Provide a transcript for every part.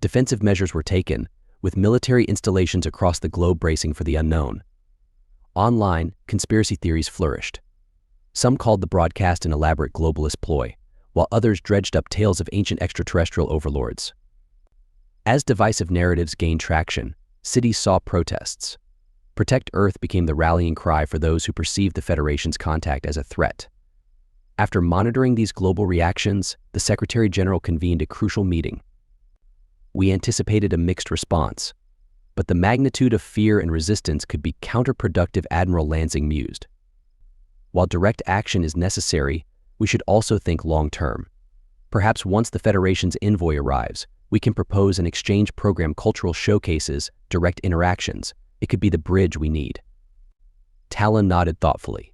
Defensive measures were taken, with military installations across the globe bracing for the unknown. Online, conspiracy theories flourished. Some called the broadcast an elaborate globalist ploy, while others dredged up tales of ancient extraterrestrial overlords. As divisive narratives gained traction, cities saw protests. Protect Earth became the rallying cry for those who perceived the Federation's contact as a threat. After monitoring these global reactions, the Secretary General convened a crucial meeting. We anticipated a mixed response, but the magnitude of fear and resistance could be counterproductive, Admiral Lansing mused. While direct action is necessary, we should also think long-term. Perhaps once the Federation's envoy arrives, we can propose an exchange program, cultural showcases, direct interactions. It could be the bridge we need. Talon nodded thoughtfully.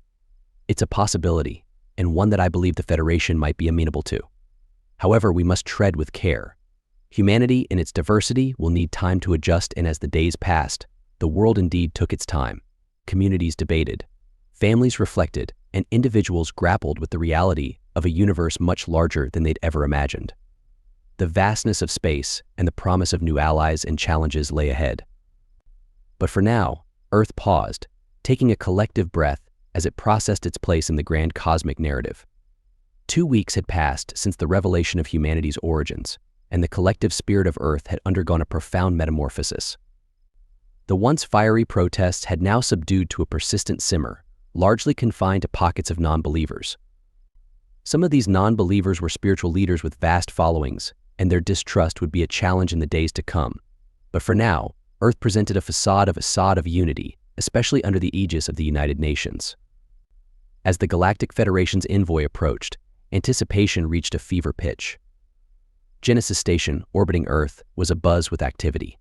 It's a possibility, and one that I believe the Federation might be amenable to. However, we must tread with care. Humanity in its diversity will need time to adjust, and as the days passed, the world indeed took its time. Communities debated, families reflected, and individuals grappled with the reality of a universe much larger than they'd ever imagined. The vastness of space and the promise of new allies and challenges lay ahead. But for now, Earth paused, taking a collective breath as it processed its place in the grand cosmic narrative. 2 weeks had passed since the revelation of humanity's origins, and the collective spirit of Earth had undergone a profound metamorphosis. The once fiery protests had now subdued to a persistent simmer, largely confined to pockets of non-believers. Some of these non-believers were spiritual leaders with vast followings, and their distrust would be a challenge in the days to come. But for now, Earth presented a facade of unity, especially under the aegis of the United Nations. As the Galactic Federation's envoy approached, anticipation reached a fever pitch. Genesis Station, orbiting Earth, was abuzz with activity.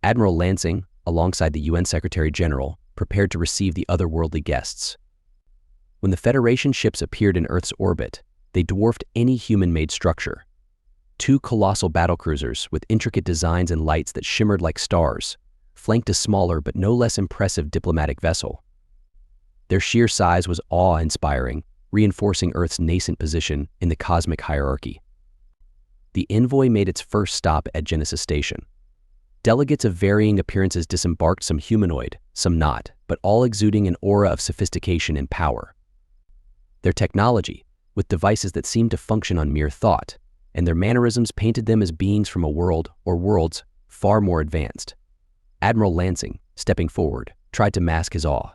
Admiral Lansing, alongside the UN Secretary General, prepared to receive the otherworldly guests. When the Federation ships appeared in Earth's orbit, they dwarfed any human-made structure. 2 colossal battlecruisers with intricate designs and lights that shimmered like stars flanked a smaller but no less impressive diplomatic vessel. Their sheer size was awe-inspiring, reinforcing Earth's nascent position in the cosmic hierarchy. The envoy made its first stop at Genesis Station. Delegates of varying appearances disembarked, some humanoid, some not, but all exuding an aura of sophistication and power. Their technology, with devices that seemed to function on mere thought, and their mannerisms painted them as beings from a world, or worlds, far more advanced. Admiral Lansing, stepping forward, tried to mask his awe.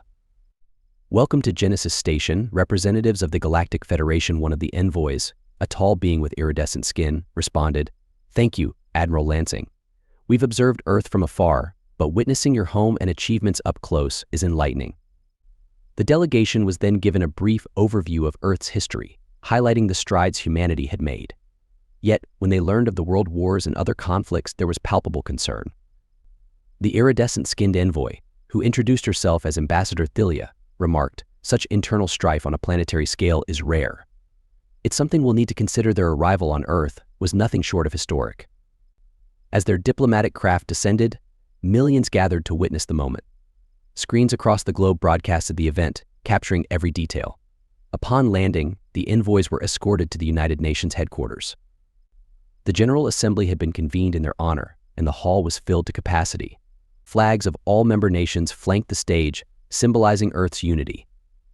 "Welcome to Genesis Station, representatives of the Galactic Federation," one of the envoys, a tall being with iridescent skin, responded. "Thank you, Admiral Lansing. We've observed Earth from afar, but witnessing your home and achievements up close is enlightening." The delegation was then given a brief overview of Earth's history, highlighting the strides humanity had made. Yet, when they learned of the world wars and other conflicts, there was palpable concern. The iridescent-skinned envoy, who introduced herself as Ambassador Thalia, remarked, "Such internal strife on a planetary scale is rare. It's something we'll need to consider." Their arrival on Earth was nothing short of historic. As their diplomatic craft descended, millions gathered to witness the moment. Screens across the globe broadcasted the event, capturing every detail. Upon landing, the envoys were escorted to the United Nations headquarters. The General Assembly had been convened in their honor, and the hall was filled to capacity. Flags of all member nations flanked the stage, symbolizing Earth's unity.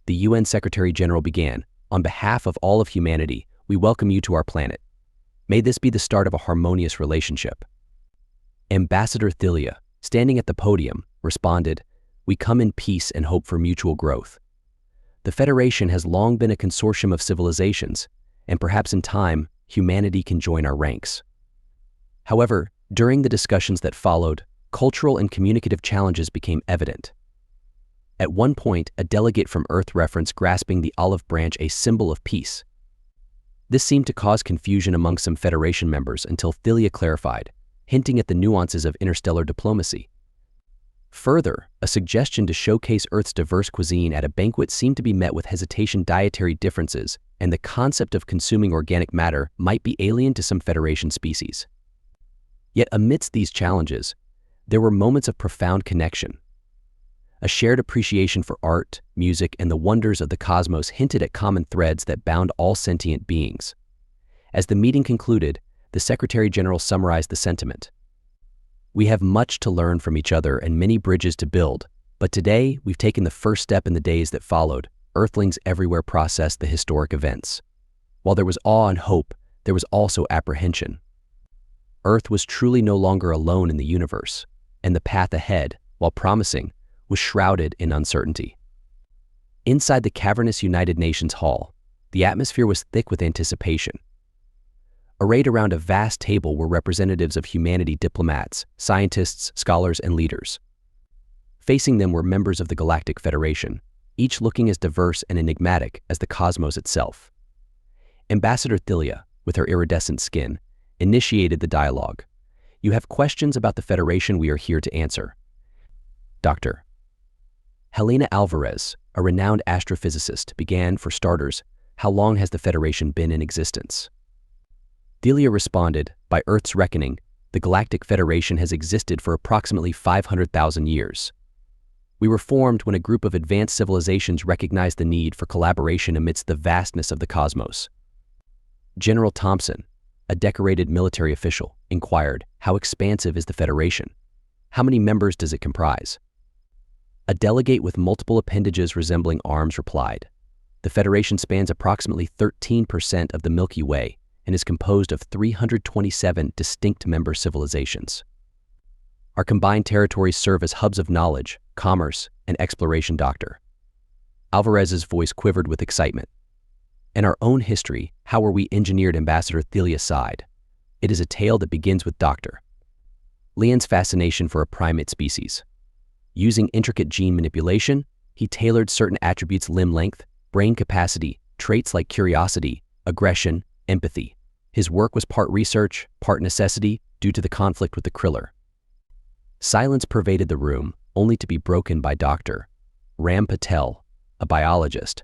The UN Secretary General began, "On behalf of all of humanity, we welcome you to our planet. May this be the start of a harmonious relationship." Ambassador Thalia, standing at the podium, responded, "We come in peace and hope for mutual growth. The Federation has long been a consortium of civilizations, and perhaps in time, humanity can join our ranks." However, during the discussions that followed, cultural and communicative challenges became evident. At one point, a delegate from Earth referenced grasping the olive branch, a symbol of peace. This seemed to cause confusion among some Federation members until Thalia clarified, hinting at the nuances of interstellar diplomacy. Further, a suggestion to showcase Earth's diverse cuisine at a banquet seemed to be met with hesitation. Dietary differences and the concept of consuming organic matter might be alien to some Federation species. Yet amidst these challenges, there were moments of profound connection. A shared appreciation for art, music, and the wonders of the cosmos hinted at common threads that bound all sentient beings. As the meeting concluded, the Secretary General summarized the sentiment. We have much to learn from each other and many bridges to build, but today we've taken the first step in the days that followed. Earthlings everywhere processed the historic events. While there was awe and hope, there was also apprehension. Earth was truly no longer alone in the universe, and the path ahead, while promising, was shrouded in uncertainty. Inside the cavernous United Nations Hall, the atmosphere was thick with anticipation. Arrayed around a vast table were representatives of humanity, diplomats, scientists, scholars, and leaders. Facing them were members of the Galactic Federation, each looking as diverse and enigmatic as the cosmos itself. Ambassador Thylia, with her iridescent skin, initiated the dialogue. "You have questions about the Federation we are here to answer." Dr. Helena Alvarez, a renowned astrophysicist, began, for starters, "How long has the Federation been in existence?" Thylia responded, "By Earth's reckoning, the Galactic Federation has existed for approximately 500,000 years. We were formed when a group of advanced civilizations recognized the need for collaboration amidst the vastness of the cosmos." General Thompson, a decorated military official, inquired, "How expansive is the Federation? How many members does it comprise?" A delegate with multiple appendages resembling arms replied, "The Federation spans approximately 13% of the Milky Way and is composed of 327 distinct member civilizations. Our combined territories serve as hubs of knowledge, commerce, and exploration." Dr. Alvarez's voice quivered with excitement. "In our own history, how were we engineered?" Ambassador Thylia sighed. "It is a tale that begins with Dr. Leon's fascination for a primate species. Using intricate gene manipulation, he tailored certain attributes: limb length, brain capacity, traits like curiosity, aggression, empathy. His work was part research, part necessity, due to the conflict with the Kriller." Silence pervaded the room, only to be broken by Dr. Ram Patel, a biologist.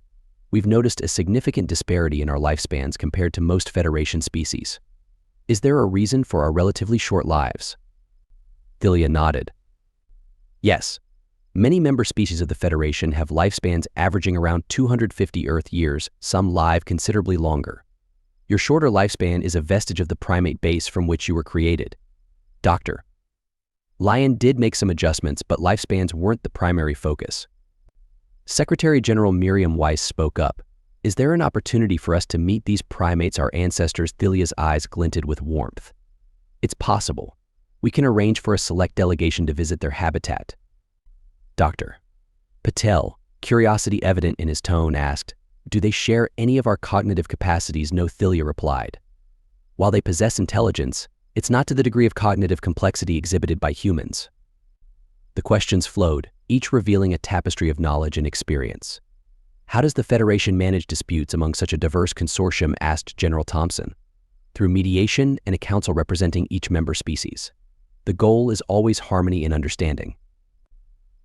"We've noticed a significant disparity in our lifespans compared to most Federation species. Is there a reason for our relatively short lives?" Thylia nodded. "Yes. Many member species of the Federation have lifespans averaging around 250 Earth years, some live considerably longer. Your shorter lifespan is a vestige of the primate base from which you were created." Dr. Lion did make some adjustments, but lifespans weren't the primary focus. Secretary General Miriam Weiss spoke up. "Is there an opportunity for us to meet these primates, our ancestors?" Thylia's eyes glinted with warmth. "It's possible. We can arrange for a select delegation to visit their habitat." Dr. Patel, curiosity evident in his tone, asked, "Do they share any of our cognitive capacities?" "No," Thylia replied. "While they possess intelligence, it's not to the degree of cognitive complexity exhibited by humans." The questions flowed, each revealing a tapestry of knowledge and experience. "How does the Federation manage disputes among such a diverse consortium?" asked General Thompson. "Through mediation and a council representing each member species. The goal is always harmony and understanding,"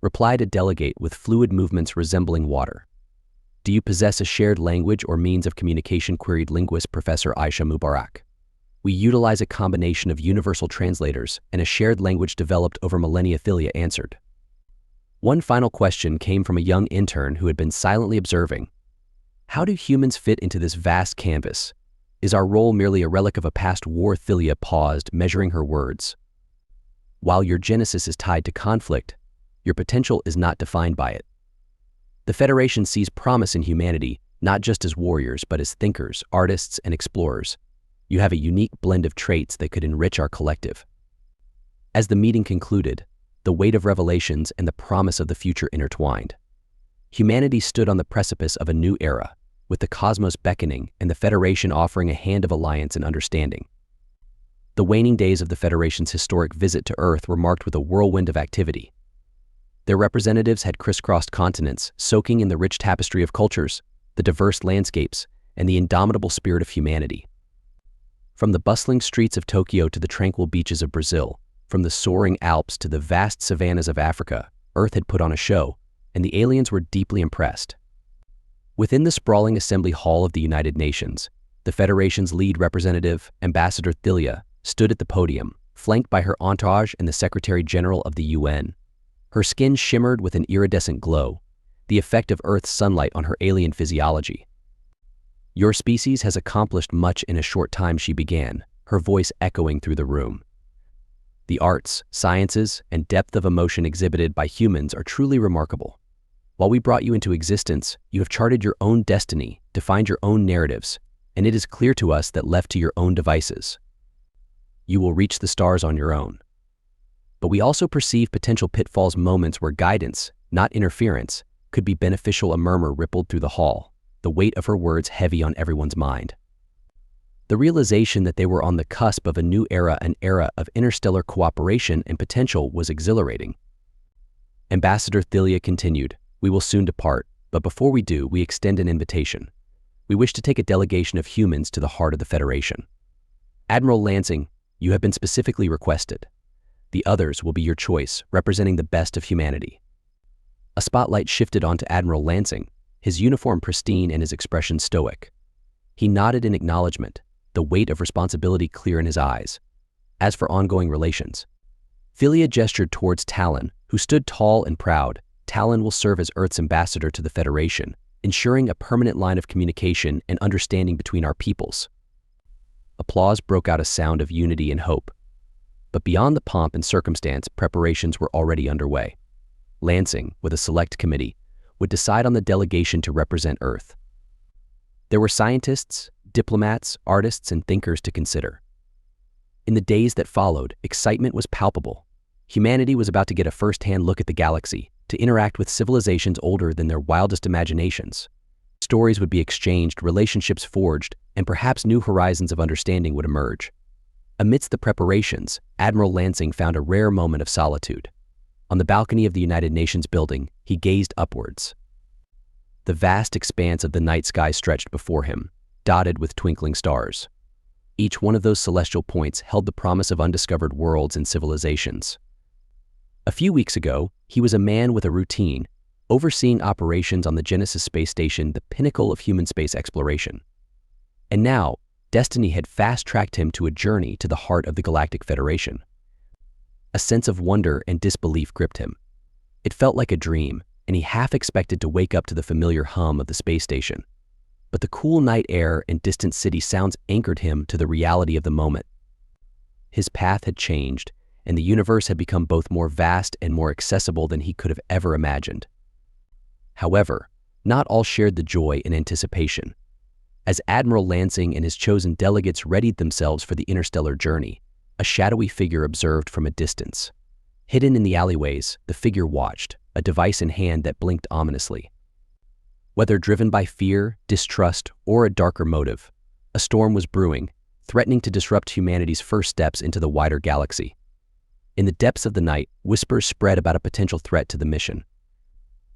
replied a delegate with fluid movements resembling water. "Do you possess a shared language or means of communication?" queried linguist Professor Aisha Mubarak. "We utilize a combination of universal translators and a shared language developed over millennia," Thylia answered. One final question came from a young intern who had been silently observing. "How do humans fit into this vast canvas? Is our role merely a relic of a past war?" Thylia paused, measuring her words. "While your genesis is tied to conflict, your potential is not defined by it. The Federation sees promise in humanity, not just as warriors, but as thinkers, artists, and explorers. You have a unique blend of traits that could enrich our collective." As the meeting concluded, the weight of revelations and the promise of the future intertwined. Humanity stood on the precipice of a new era, with the cosmos beckoning and the Federation offering a hand of alliance and understanding. The waning days of the Federation's historic visit to Earth were marked with a whirlwind of activity. Their representatives had crisscrossed continents, soaking in the rich tapestry of cultures, the diverse landscapes, and the indomitable spirit of humanity. From the bustling streets of Tokyo to the tranquil beaches of Brazil, from the soaring Alps to the vast savannas of Africa, Earth had put on a show, and the aliens were deeply impressed. Within the sprawling assembly hall of the United Nations, the Federation's lead representative, Ambassador Thylia, stood at the podium, flanked by her entourage and the Secretary General of the UN. Her skin shimmered with an iridescent glow, the effect of Earth's sunlight on her alien physiology. "Your species has accomplished much in a short time," she began, her voice echoing through the room. The arts, sciences, and depth of emotion exhibited by humans are truly remarkable. While we brought you into existence, you have charted your own destiny, defined your own narratives, and it is clear to us that left to your own devices, you will reach the stars on your own. But we also perceive potential pitfalls, moments where guidance, not interference, could be beneficial. A murmur rippled through the hall, the weight of her words heavy on everyone's mind. The realization that they were on the cusp of a new era, an era of interstellar cooperation and potential, was exhilarating. Ambassador Thalia continued, "We will soon depart, but before we do, we extend an invitation. We wish to take a delegation of humans to the heart of the Federation. Admiral Lansing, you have been specifically requested. The others will be your choice, representing the best of humanity." A spotlight shifted onto Admiral Lansing, his uniform pristine and his expression stoic. He nodded in acknowledgement, the weight of responsibility clear in his eyes. As for ongoing relations, Thalia gestured towards Talon, who stood tall and proud. Talon will serve as Earth's ambassador to the Federation, ensuring a permanent line of communication and understanding between our peoples. Applause broke out, a sound of unity and hope. But beyond the pomp and circumstance, preparations were already underway. Lansing, with a select committee, would decide on the delegation to represent Earth. There were scientists, diplomats, artists, and thinkers to consider. In the days that followed, excitement was palpable. Humanity was about to get a first-hand look at the galaxy, to interact with civilizations older than their wildest imaginations. Stories would be exchanged, relationships forged, and perhaps new horizons of understanding would emerge. Amidst the preparations, Admiral Lansing found a rare moment of solitude. On the balcony of the United Nations building, he gazed upwards. The vast expanse of the night sky stretched before him, dotted with twinkling stars. Each one of those celestial points held the promise of undiscovered worlds and civilizations. A few weeks ago, he was a man with a routine, overseeing operations on the Genesis space station, the pinnacle of human space exploration. And now, destiny had fast-tracked him to a journey to the heart of the Galactic Federation. A sense of wonder and disbelief gripped him. It felt like a dream, and he half expected to wake up to the familiar hum of the space station. But the cool night air and distant city sounds anchored him to the reality of the moment. His path had changed, and the universe had become both more vast and more accessible than he could have ever imagined. However, not all shared the joy and anticipation. As Admiral Lansing and his chosen delegates readied themselves for the interstellar journey, a shadowy figure observed from a distance. Hidden in the alleyways, the figure watched, a device in hand that blinked ominously. Whether driven by fear, distrust, or a darker motive, a storm was brewing, threatening to disrupt humanity's first steps into the wider galaxy. In the depths of the night, whispers spread about a potential threat to the mission.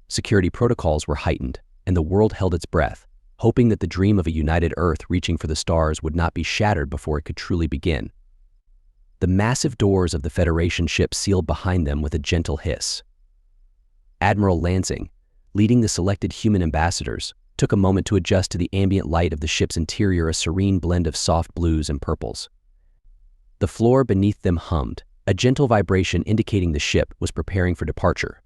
Security protocols were heightened, and the world held its breath, hoping that the dream of a united Earth reaching for the stars would not be shattered before it could truly begin. The massive doors of the Federation ship sealed behind them with a gentle hiss. Admiral Lansing, leading the selected human ambassadors, took a moment to adjust to the ambient light of the ship's interior, a serene blend of soft blues and purples. The floor beneath them hummed, a gentle vibration indicating the ship was preparing for departure.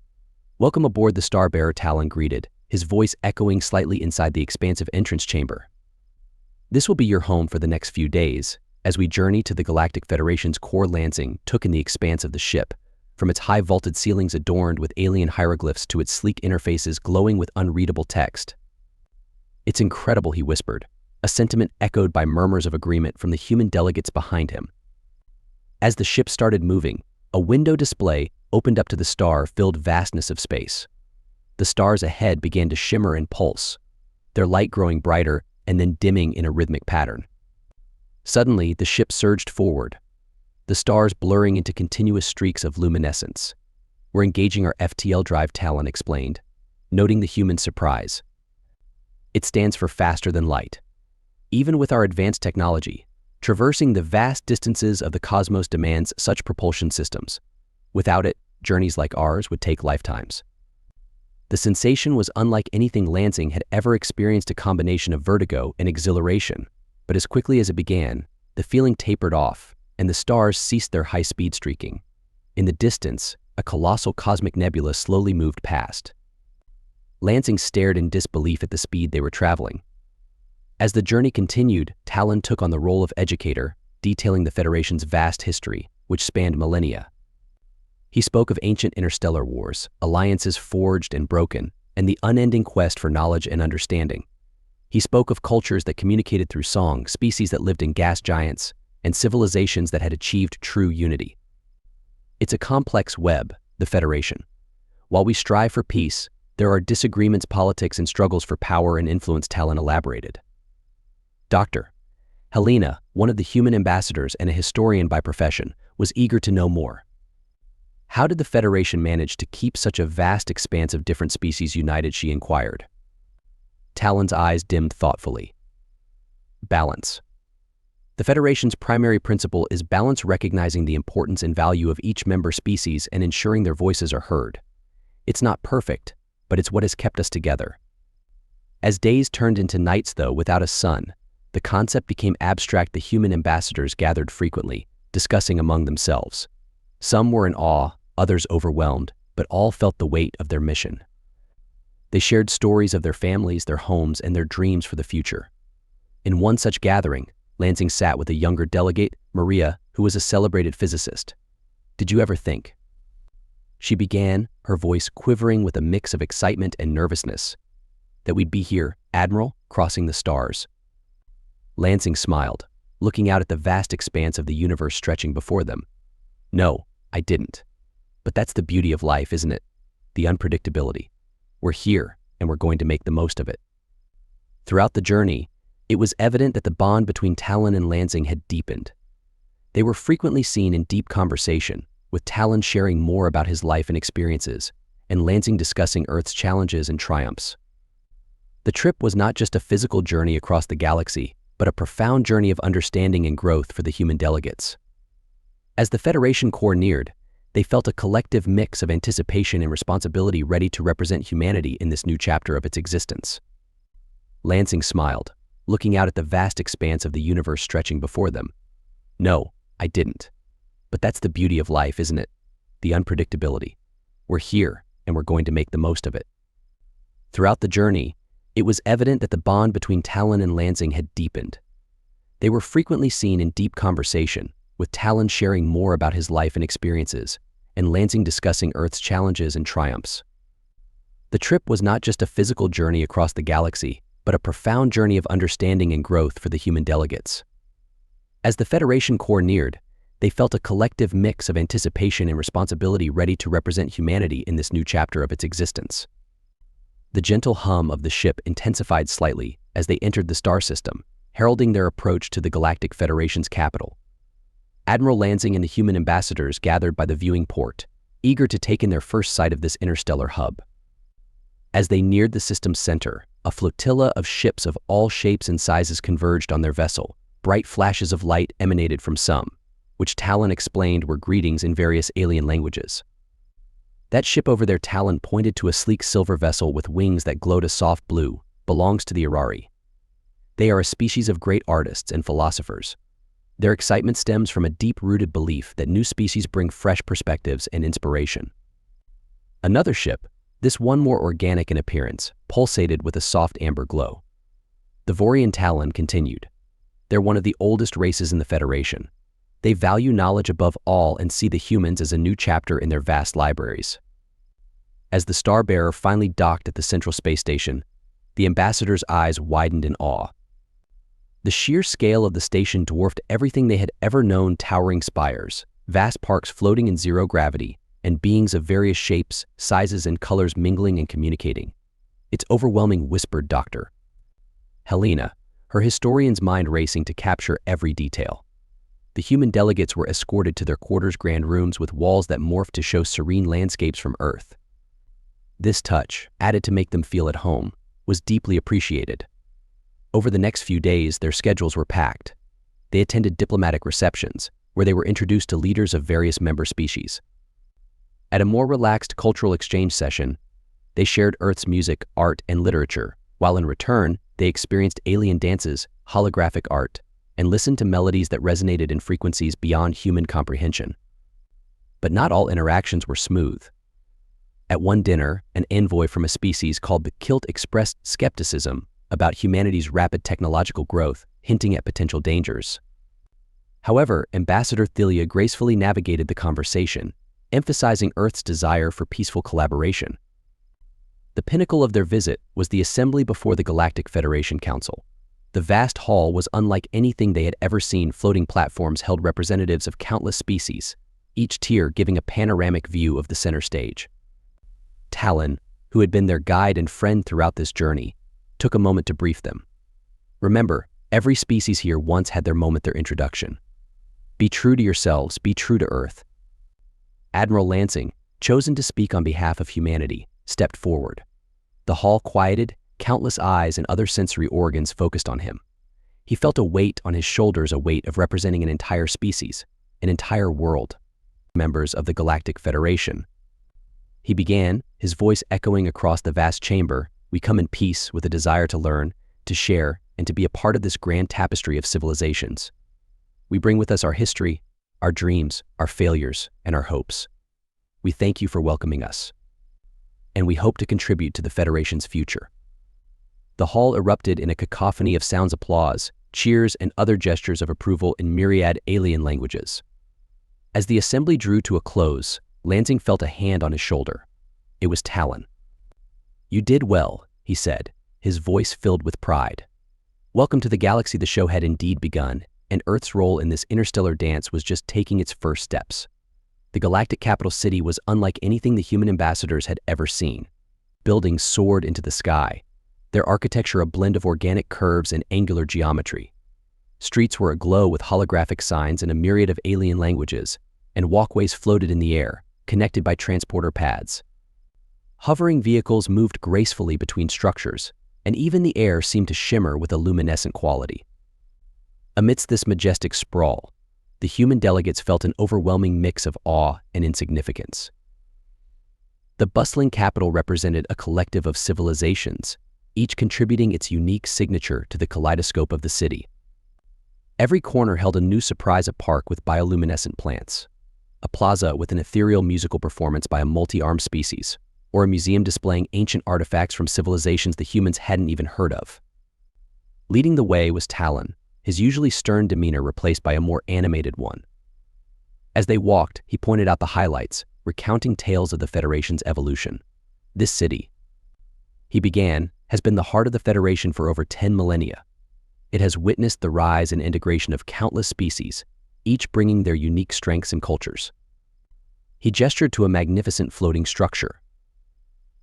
"Welcome aboard," the Starbearer, Talon greeted, his voice echoing slightly inside the expansive entrance chamber. "This will be your home for the next few days, as we journey to the Galactic Federation's core." Lansing took in the expanse of the ship, from its high vaulted ceilings adorned with alien hieroglyphs to its sleek interfaces glowing with unreadable text. "It's incredible," he whispered, a sentiment echoed by murmurs of agreement from the human delegates behind him. As the ship started moving, a window display opened up to the star-filled vastness of space. The stars ahead began to shimmer and pulse, their light growing brighter and then dimming in a rhythmic pattern. Suddenly, the ship surged forward, the stars blurring into continuous streaks of luminescence. "We're engaging our FTL drive," Talon explained, noting the human surprise. "It stands for faster than light. Even with our advanced technology, traversing the vast distances of the cosmos demands such propulsion systems. Without it, journeys like ours would take lifetimes." The sensation was unlike anything Lansing had ever experienced, a combination of vertigo and exhilaration. But as quickly as it began, the feeling tapered off, and the stars ceased their high-speed streaking. In the distance, a colossal cosmic nebula slowly moved past. Lansing stared in disbelief at the speed they were traveling. As the journey continued, Talon took on the role of educator, detailing the Federation's vast history, which spanned millennia. He spoke of ancient interstellar wars, alliances forged and broken, and the unending quest for knowledge and understanding. He spoke of cultures that communicated through song, species that lived in gas giants, and civilizations that had achieved true unity. It's a complex web, the Federation. While we strive for peace, there are disagreements, politics, and struggles for power and influence. Talon elaborated. Dr. Helena, one of the human ambassadors and a historian by profession, was eager to know more. How did the Federation manage to keep such a vast expanse of different species united? She inquired. Talon's eyes dimmed thoughtfully. Balance. The Federation's primary principle is balance, recognizing the importance and value of each member species and ensuring their voices are heard. It's not perfect, but it's what has kept us together. As days turned into nights, though, without a sun, the concept became abstract. The human ambassadors gathered frequently, discussing among themselves. Some were in awe, others overwhelmed, but all felt the weight of their mission. They shared stories of their families, their homes, and their dreams for the future. In one such gathering, Lansing sat with a younger delegate, Maria, who was a celebrated physicist. "Did you ever think?" She began, her voice quivering with a mix of excitement and nervousness. "That we'd be here, Admiral, crossing the stars?" Lansing smiled, looking out at the vast expanse of the universe stretching before them. "No, I didn't. But that's the beauty of life, isn't it? The unpredictability. We're here, and we're going to make the most of it." Throughout the journey, it was evident that the bond between Talon and Lansing had deepened. They were frequently seen in deep conversation, with Talon sharing more about his life and experiences, and Lansing discussing Earth's challenges and triumphs. The trip was not just a physical journey across the galaxy, but a profound journey of understanding and growth for the human delegates. As the Federation core neared, they felt a collective mix of anticipation and responsibility, ready to represent humanity in this new chapter of its existence. Lansing smiled, looking out at the vast expanse of the universe stretching before them. "No, I didn't. But that's the beauty of life, isn't it? The unpredictability. We're here, and we're going to make the most of it." Throughout the journey, it was evident that the bond between Talon and Lansing had deepened. They were frequently seen in deep conversation, with Talon sharing more about his life and experiences, and Lansing discussing Earth's challenges and triumphs. The trip was not just a physical journey across the galaxy, but a profound journey of understanding and growth for the human delegates. As the Federation core neared, they felt a collective mix of anticipation and responsibility, ready to represent humanity in this new chapter of its existence. The gentle hum of the ship intensified slightly as they entered the star system, heralding their approach to the Galactic Federation's capital. Admiral Lansing and the human ambassadors gathered by the viewing port, eager to take in their first sight of this interstellar hub. As they neared the system's center, a flotilla of ships of all shapes and sizes converged on their vessel. Bright flashes of light emanated from some, which Talon explained were greetings in various alien languages. That ship over there, Talon pointed to a sleek silver vessel with wings that glowed a soft blue, belongs to the Irari. They are a species of great artists and philosophers. Their excitement stems from a deep-rooted belief that new species bring fresh perspectives and inspiration. Another ship, this one more organic in appearance, pulsated with a soft amber glow. The Vorian Talon continued. They're one of the oldest races in the Federation. They value knowledge above all and see the humans as a new chapter in their vast libraries. As the Starbearer finally docked at the Central Space Station, the ambassador's eyes widened in awe. The sheer scale of the station dwarfed everything they had ever known: towering spires, vast parks floating in zero gravity, and beings of various shapes, sizes, and colors mingling and communicating. "It's overwhelming," whispered Dr. Helena, her historian's mind racing to capture every detail. The human delegates were escorted to their quarters, grand rooms with walls that morphed to show serene landscapes from Earth. This touch, added to make them feel at home, was deeply appreciated. Over the next few days, their schedules were packed. They attended diplomatic receptions, where they were introduced to leaders of various member species. At a more relaxed cultural exchange session, they shared Earth's music, art, and literature, while in return, they experienced alien dances, holographic art, and listened to melodies that resonated in frequencies beyond human comprehension. But not all interactions were smooth. At one dinner, an envoy from a species called the Kilt expressed skepticism about humanity's rapid technological growth, hinting at potential dangers. However, Ambassador Thelia gracefully navigated the conversation, emphasizing Earth's desire for peaceful collaboration. The pinnacle of their visit was the assembly before the Galactic Federation Council. The vast hall was unlike anything they had ever seen. Floating platforms held representatives of countless species, each tier giving a panoramic view of the center stage. Talon, who had been their guide and friend throughout this journey, took a moment to brief them. Remember, every species here once had their moment, their introduction. Be true to yourselves, be true to Earth. Admiral Lansing, chosen to speak on behalf of humanity, stepped forward. The hall quieted, countless eyes and other sensory organs focused on him. He felt a weight on his shoulders, a weight of representing an entire species, an entire world. Members of the Galactic Federation. He began, his voice echoing across the vast chamber. We come in peace with a desire to learn, to share, and to be a part of this grand tapestry of civilizations. We bring with us our history, our dreams, our failures, and our hopes. We thank you for welcoming us, and we hope to contribute to the Federation's future. The hall erupted in a cacophony of sounds, applause, cheers, and other gestures of approval in myriad alien languages. As the assembly drew to a close, Lansing felt a hand on his shoulder. It was Talon. "You did well," he said, his voice filled with pride. "Welcome to the galaxy." The show had indeed begun, and Earth's role in this interstellar dance was just taking its first steps. The galactic capital city was unlike anything the human ambassadors had ever seen. Buildings soared into the sky, their architecture a blend of organic curves and angular geometry. Streets were aglow with holographic signs in a myriad of alien languages, and walkways floated in the air, connected by transporter pads. Hovering vehicles moved gracefully between structures, and even the air seemed to shimmer with a luminescent quality. Amidst this majestic sprawl, the human delegates felt an overwhelming mix of awe and insignificance. The bustling capital represented a collective of civilizations, each contributing its unique signature to the kaleidoscope of the city. Every corner held a new surprise: a park with bioluminescent plants, a plaza with an ethereal musical performance by a multi-armed species, or a museum displaying ancient artifacts from civilizations the humans hadn't even heard of. Leading the way was Talon, his usually stern demeanor replaced by a more animated one. As they walked, he pointed out the highlights, recounting tales of the Federation's evolution. "This city," he began, "has been the heart of the Federation for over 10 millennia. It has witnessed the rise and integration of countless species, each bringing their unique strengths and cultures." He gestured to a magnificent floating structure.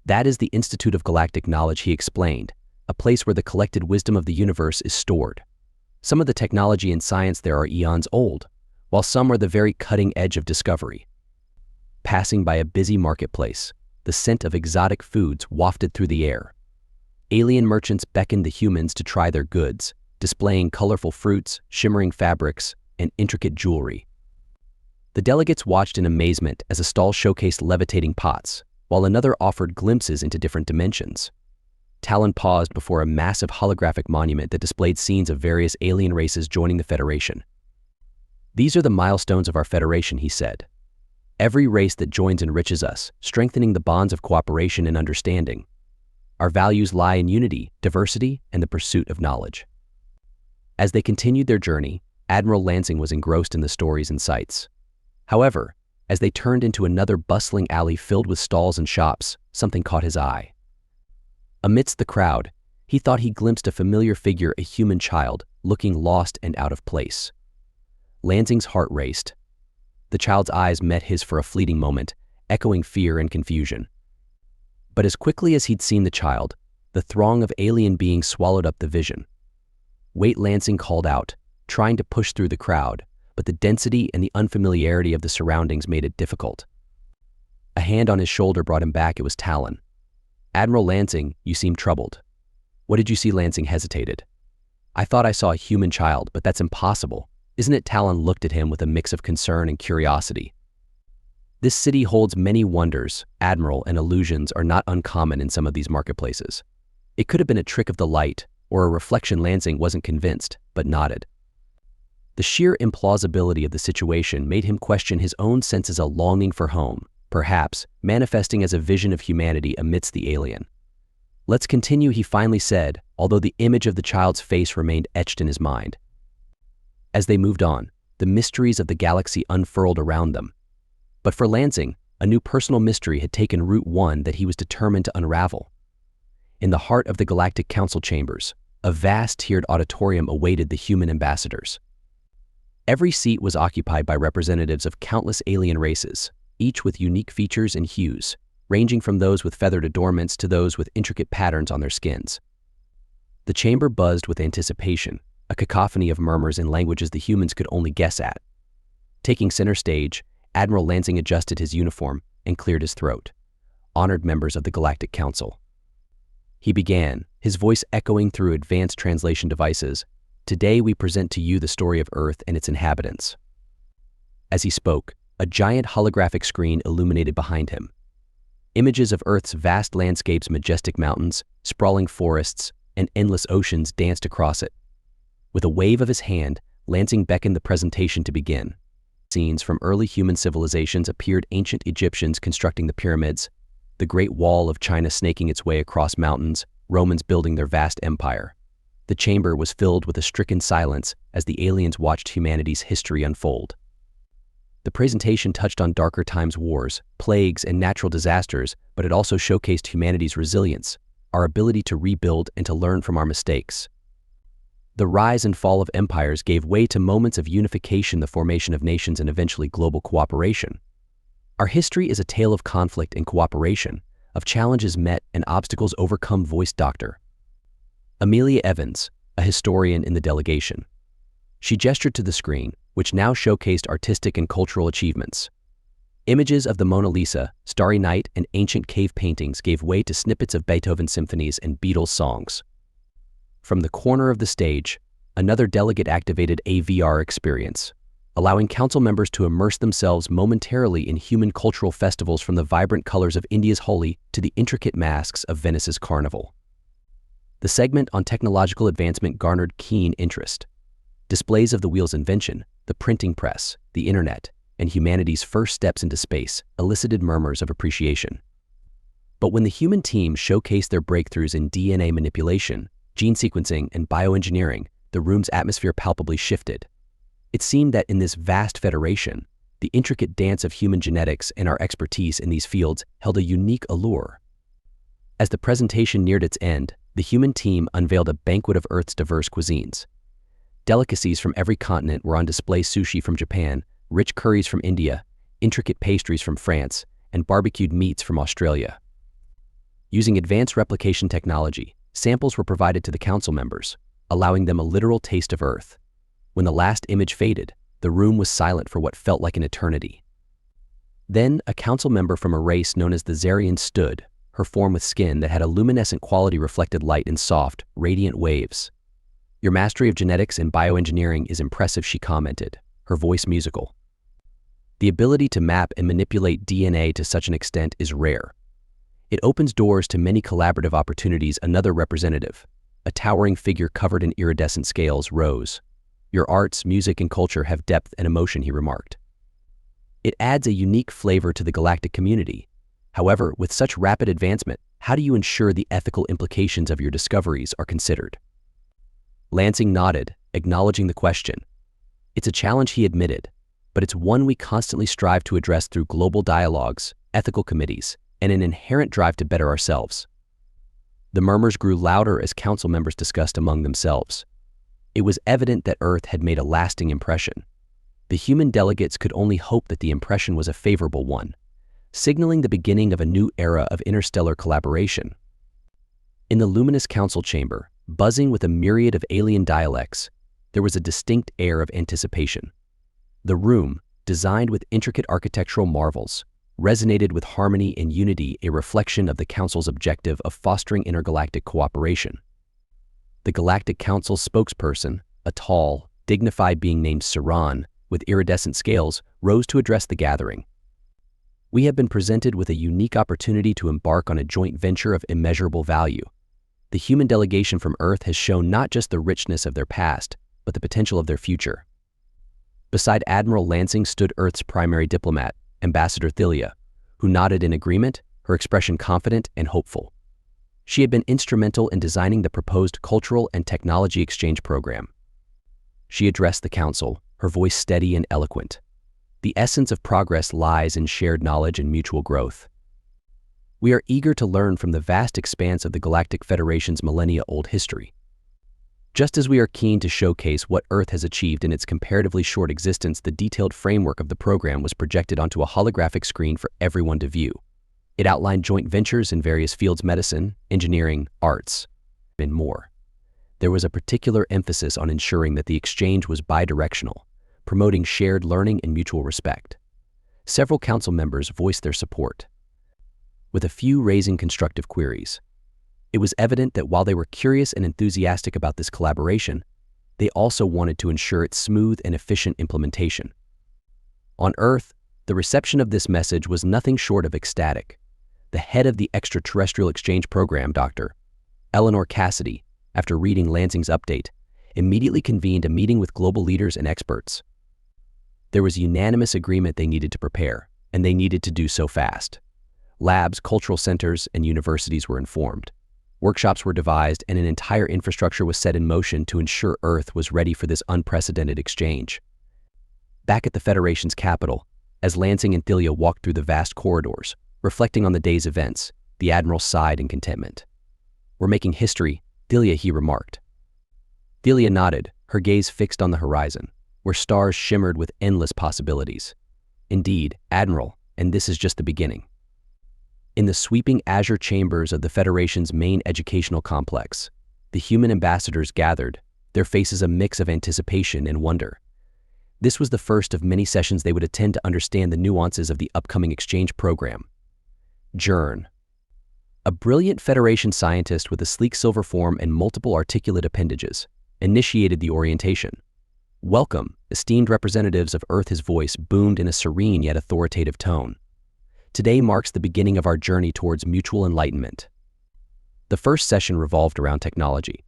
"That is the Institute of Galactic Knowledge," he explained, "a place where the collected wisdom of the universe is stored. Some of the technology and science there are eons old, while some are the very cutting edge of discovery." Passing by a busy marketplace, the scent of exotic foods wafted through the air. Alien merchants beckoned the humans to try their goods, displaying colorful fruits, shimmering fabrics, and intricate jewelry. The delegates watched in amazement as a stall showcased levitating pots, while another offered glimpses into different dimensions. Talon paused before a massive holographic monument that displayed scenes of various alien races joining the Federation. "These are the milestones of our Federation," he said. "Every race that joins enriches us, strengthening the bonds of cooperation and understanding. Our values lie in unity, diversity, and the pursuit of knowledge." As they continued their journey, Admiral Lansing was engrossed in the stories and sights. However, as they turned into another bustling alley filled with stalls and shops, something caught his eye. Amidst the crowd, he thought he glimpsed a familiar figure, a human child, looking lost and out of place. Lansing's heart raced. The child's eyes met his for a fleeting moment, echoing fear and confusion. But as quickly as he'd seen the child, the throng of alien beings swallowed up the vision. "Wait," Lansing called out, trying to push through the crowd, but the density and the unfamiliarity of the surroundings made it difficult. A hand on his shoulder brought him back. It was Talon. "Admiral Lansing, you seem troubled." "What did you see?" Lansing hesitated. "I thought I saw a human child, but that's impossible, isn't it?" Talon looked at him with a mix of concern and curiosity. "This city holds many wonders, Admiral, and illusions are not uncommon in some of these marketplaces. It could have been a trick of the light, or a reflection." Lansing wasn't convinced, but nodded. The sheer implausibility of the situation made him question his own senses, a longing for home, perhaps manifesting as a vision of humanity amidst the alien. "Let's continue," he finally said, although the image of the child's face remained etched in his mind. As they moved on, the mysteries of the galaxy unfurled around them. But for Lansing, a new personal mystery had taken root, one that he was determined to unravel. In the heart of the Galactic Council chambers, a vast tiered auditorium awaited the human ambassadors. Every seat was occupied by representatives of countless alien races, each with unique features and hues, ranging from those with feathered adornments to those with intricate patterns on their skins. The chamber buzzed with anticipation, a cacophony of murmurs in languages the humans could only guess at. Taking center stage, Admiral Lansing adjusted his uniform and cleared his throat. Honored members of the Galactic Council. He began, his voice echoing through advanced translation devices. Today we present to you the story of Earth and its inhabitants. As he spoke, a giant holographic screen illuminated behind him. Images of Earth's vast landscapes, majestic mountains, sprawling forests, and endless oceans danced across it. With a wave of his hand, Lansing beckoned the presentation to begin. Scenes from early human civilizations appeared: ancient Egyptians constructing the pyramids, the Great Wall of China snaking its way across mountains, Romans building their vast empire. The chamber was filled with a stricken silence as the aliens watched humanity's history unfold. The presentation touched on darker times, wars, plagues, and natural disasters, but it also showcased humanity's resilience, our ability to rebuild and to learn from our mistakes. The rise and fall of empires gave way to moments of unification, the formation of nations, and eventually global cooperation. Our history is a tale of conflict and cooperation, of challenges met and obstacles overcome, voiced Dr. Amelia Evans, a historian in the delegation. She gestured to the screen, which now showcased artistic and cultural achievements. Images of the Mona Lisa, Starry Night, and ancient cave paintings gave way to snippets of Beethoven symphonies and Beatles songs. From the corner of the stage, another delegate activated a VR experience, allowing council members to immerse themselves momentarily in human cultural festivals, from the vibrant colors of India's Holi to the intricate masks of Venice's Carnival. The segment on technological advancement garnered keen interest. Displays of the wheel's invention, the printing press, the internet, and humanity's first steps into space elicited murmurs of appreciation. But when the human team showcased their breakthroughs in DNA manipulation, gene sequencing, and bioengineering, the room's atmosphere palpably shifted. It seemed that in this vast federation, the intricate dance of human genetics and our expertise in these fields held a unique allure. As the presentation neared its end, the human team unveiled a banquet of Earth's diverse cuisines. Delicacies from every continent were on display: sushi from Japan, rich curries from India, intricate pastries from France, and barbecued meats from Australia. Using advanced replication technology, samples were provided to the council members, allowing them a literal taste of Earth. When the last image faded, the room was silent for what felt like an eternity. Then, a council member from a race known as the Zarians stood, her form with skin that had a luminescent quality reflected light in soft, radiant waves. "Your mastery of genetics and bioengineering is impressive," she commented, her voice musical. "The ability to map and manipulate DNA to such an extent is rare. It opens doors to many collaborative opportunities." Another representative, a towering figure covered in iridescent scales, rose. "Your arts, music, and culture have depth and emotion," he remarked. "It adds a unique flavor to the galactic community. However, with such rapid advancement, how do you ensure the ethical implications of your discoveries are considered?" Lansing nodded, acknowledging the question. "It's a challenge," he admitted, "but it's one we constantly strive to address through global dialogues, ethical committees, and an inherent drive to better ourselves." The murmurs grew louder as council members discussed among themselves. It was evident that Earth had made a lasting impression. The human delegates could only hope that the impression was a favorable one, signaling the beginning of a new era of interstellar collaboration. In the luminous council chamber, buzzing with a myriad of alien dialects, there was a distinct air of anticipation. The room, designed with intricate architectural marvels, resonated with harmony and unity, a reflection of the Council's objective of fostering intergalactic cooperation. The Galactic Council's spokesperson, a tall, dignified being named Saran, with iridescent scales, rose to address the gathering. "We have been presented with a unique opportunity to embark on a joint venture of immeasurable value. The human delegation from Earth has shown not just the richness of their past, but the potential of their future." Beside Admiral Lansing stood Earth's primary diplomat, Ambassador Thalia, who nodded in agreement, her expression confident and hopeful. She had been instrumental in designing the proposed cultural and technology exchange program. She addressed the council, her voice steady and eloquent. The essence of progress lies in shared knowledge and mutual growth. We are eager to learn from the vast expanse of the Galactic Federation's millennia-old history. Just as we are keen to showcase what Earth has achieved in its comparatively short existence, the detailed framework of the program was projected onto a holographic screen for everyone to view. It outlined joint ventures in various fields: medicine, engineering, arts, and more. There was a particular emphasis on ensuring that the exchange was bidirectional, promoting shared learning and mutual respect. Several council members voiced their support, with a few raising constructive queries. It was evident that while they were curious and enthusiastic about this collaboration, they also wanted to ensure its smooth and efficient implementation. On Earth, the reception of this message was nothing short of ecstatic. The head of the Extraterrestrial Exchange Program, Dr. Eleanor Cassidy, after reading Lansing's update, immediately convened a meeting with global leaders and experts. There was unanimous agreement they needed to prepare, and they needed to do so fast. Labs, cultural centers, and universities were informed. Workshops were devised, and an entire infrastructure was set in motion to ensure Earth was ready for this unprecedented exchange. Back at the Federation's capital, as Lansing and Thalia walked through the vast corridors, reflecting on the day's events, the Admiral sighed in contentment. "We're making history, Thalia," he remarked. Thalia nodded, her gaze fixed on the horizon, where stars shimmered with endless possibilities. "Indeed, Admiral, and this is just the beginning." In the sweeping azure chambers of the Federation's main educational complex, the human ambassadors gathered, their faces a mix of anticipation and wonder. This was the first of many sessions they would attend to understand the nuances of the upcoming exchange program. Jern, a brilliant Federation scientist with a sleek silver form and multiple articulate appendages, initiated the orientation. "Welcome, esteemed representatives of Earth," his voice boomed in a serene yet authoritative tone. "Today marks the beginning of our journey towards mutual enlightenment." The first session revolved around technology.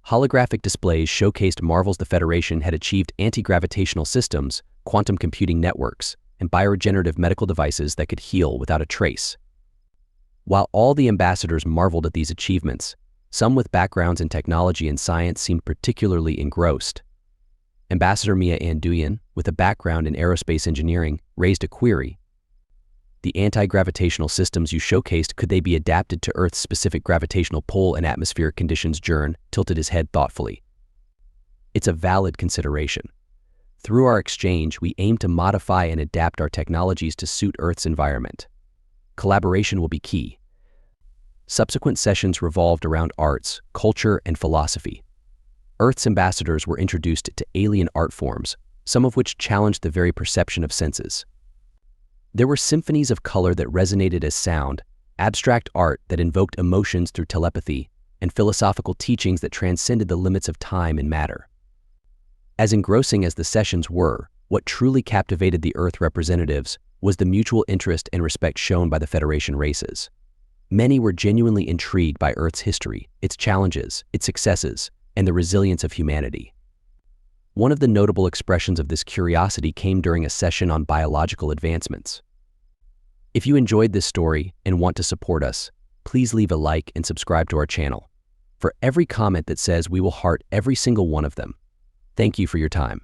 Holographic displays showcased marvels the Federation had achieved: anti-gravitational systems, quantum computing networks, and bioregenerative medical devices that could heal without a trace. While all the ambassadors marveled at these achievements, some with backgrounds in technology and science seemed particularly engrossed. Ambassador Mia Anduyan, with a background in aerospace engineering, raised a query. "The anti-gravitational systems you showcased, could they be adapted to Earth's specific gravitational pull and atmospheric conditions?" Jern tilted his head thoughtfully. "It's a valid consideration. Through our exchange, we aim to modify and adapt our technologies to suit Earth's environment. Collaboration will be key." Subsequent sessions revolved around arts, culture, and philosophy. Earth's ambassadors were introduced to alien art forms, some of which challenged the very perception of senses. There were symphonies of color that resonated as sound, abstract art that invoked emotions through telepathy, and philosophical teachings that transcended the limits of time and matter. As engrossing as the sessions were, what truly captivated the Earth representatives was the mutual interest and respect shown by the Federation races. Many were genuinely intrigued by Earth's history, its challenges, its successes, and the resilience of humanity. One of the notable expressions of this curiosity came during a session on biological advancements. If you enjoyed this story and want to support us, please leave a like and subscribe to our channel. For every comment that says, we will heart every single one of them. Thank you for your time.